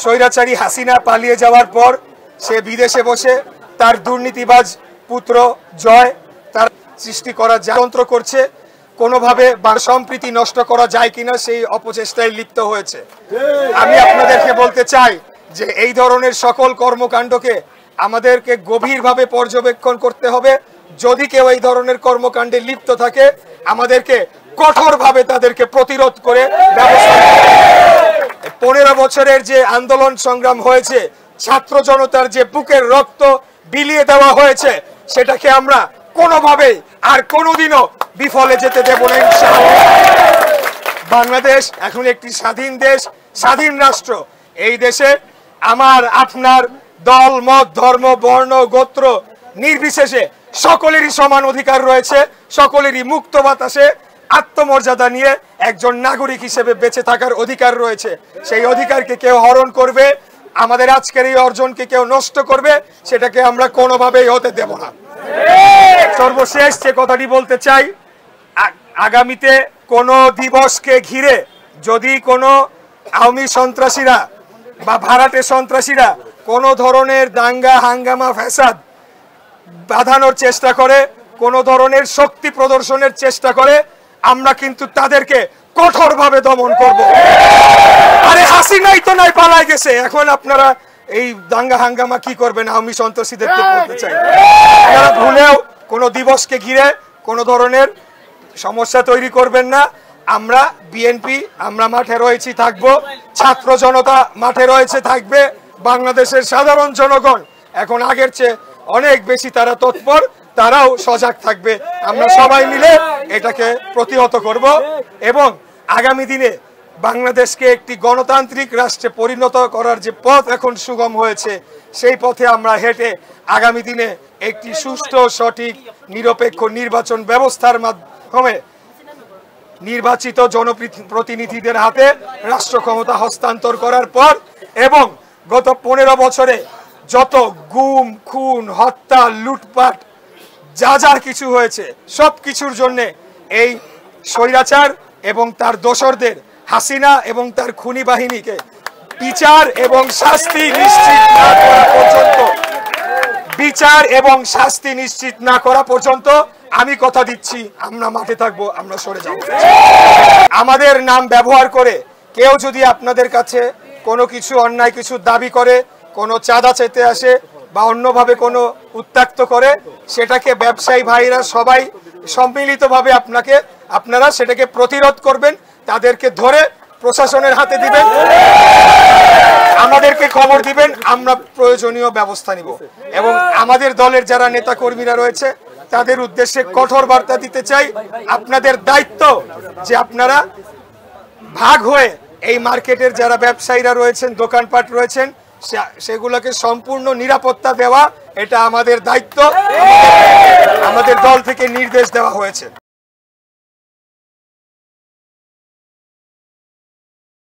স্বৈরাচারী হাসিনা পালিয়ে যাওয়ার পর সে বিদেশে বসে তার দুর্নীতিবাজ পুত্র জয় তার সৃষ্টি করার যন্ত্র করছে, কোনোভাবে সম্প্রীতি নষ্ট করা যায় কিনা সেই অপচেষ্টায় লিপ্ত হয়েছে। আমি আপনাদেরকে বলতে চাই যে এই ধরনের সকল কর্মকাণ্ডকে আমাদেরকে গভীরভাবে পর্যবেক্ষণ করতে হবে। যদি কেউ এই ধরনের কর্মকাণ্ডে লিপ্ত থাকে আমাদেরকে কঠোরভাবে তাদেরকে প্রতিরোধ করে ব্যবস্থা 15 বছরের যে আন্দোলন সংগ্রাম হয়েছে, ছাত্র জনতার যে বুকের রক্ত বিলিয়ে দেওয়া হয়েছে, সেটাকে আমরা কোনোভাবেই আর কোনোদিনও বিফলে যেতে দেব না ইনশাআল্লাহ। বাংলাদেশ এখন একটি স্বাধীন দেশ, স্বাধীন রাষ্ট্র। এই দেশে আমার আপনার দল মত ধর্ম বর্ণ গোত্র নির্বিশেষে সকলেরই সমান অধিকার রয়েছে, সকলেরই মুক্ত বাতাসে আত্মমর্যাদা নিয়ে একজন নাগরিক হিসেবে বেঁচে থাকার অধিকার রয়েছে। সেই অধিকারকে কেউ হরণ করবে, আমাদের আজকের এই অর্জনকে কেউ নষ্ট করবে, সেটাকে আমরা কোনোভাবেই হতে দেব না। সর্বশেষ যে কথাটি বলতে চাই, আগামীতে কোনো দিবসকে ঘিরে যদি কোনো আওয়ামী সন্ত্রাসীরা বা ভাড়াটে সন্ত্রাসীরা কোনো ধরনের দাঙ্গা হাঙ্গামা ফ্যাসাদ বাঁধানোর চেষ্টা করে, কোনো ধরনের শক্তি প্রদর্শনের চেষ্টা করে, আমরা কিন্তু তাদেরকে কঠোরভাবে দমন করব। আরে হাসিনাই তো নাই, পালায় গেছে, এখন আপনারা এই দাঙ্গা হাঙ্গামা কি করবেন? আমি সন্ত্রাসীদেরকে বলতে চাই আপনারা ভুলেও কোনো দিবসকে ঘিরে কোনো ধরনের সমস্যা তৈরি করবেন না। আমরা বিএনপি আমরা মাঠে রয়েছি, থাকবো, ছাত্র জনতা মাঠে রয়েছে, থাকবে, বাংলাদেশের সাধারণ জনগণ এখন আগের চেয়ে অনেক বেশি তারা তৎপর, তারাও সজাগ থাকবে। আমরা সবাই মিলে এটাকে প্রতিহত করব এবং আগামী দিনে বাংলাদেশকে একটি গণতান্ত্রিক রাষ্ট্রে পরিণত করার যে পথ এখন সুগম হয়েছে, সেই পথে আমরা হেঁটে আগামী দিনে একটি সুষ্ঠু সঠিক নিরপেক্ষ নির্বাচন ব্যবস্থার মাধ্যমে নির্বাচিত জনপ্রতিনিধিদের হাতে রাষ্ট্র ক্ষমতা হস্তান্তর করার পর এবং গত 15 বছরে যত গুম খুন হত্যা লুটপাট যা কিছু হয়েছে, সব কিছুর জন্য এই স্বৈরাচার এবং তার দোসরদের হাসিনা এবং তার খুনি বাহিনীকে বিচার এবং শাস্তি নিশ্চিত না করা পর্যন্ত আমি কথা দিচ্ছি আমরা মাঠে থাকবো, আমরা সরে যাব। আমাদের নাম ব্যবহার করে কেউ যদি আপনাদের কাছে কোনো কিছু অন্যায় কিছু দাবি করে, কোনো চাঁদা চেতে আসে বা অন্যভাবে কোনো উত্ত্যক্ত করে, সেটাকে ব্যবসায়ী ভাইরা সবাই সম্মিলিতভাবে আপনারা সেটাকে প্রতিরোধ করবেন, তাদেরকে ধরে প্রশাসনের হাতে দিবেন, আমাদেরকে খবর দিবেন, আমরা প্রয়োজনীয় ব্যবস্থা নিব। এবং আমাদের দলের যারা নেতা কর্মীরা রয়েছে তাদের উদ্দেশ্যে কঠোর বার্তা দিতে চাই, আপনাদের দায়িত্ব যে আপনারা ভাগ হয়ে এই মার্কেটের যারা ব্যবসায়ীরা রয়েছেন, দোকানপাট রয়েছেন, সেগুলোকে সম্পূর্ণ নিরাপত্তা দেওয়া, এটা আমাদের দায়িত্ব, আমাদের দল থেকে নির্দেশ দেওয়া হয়েছে।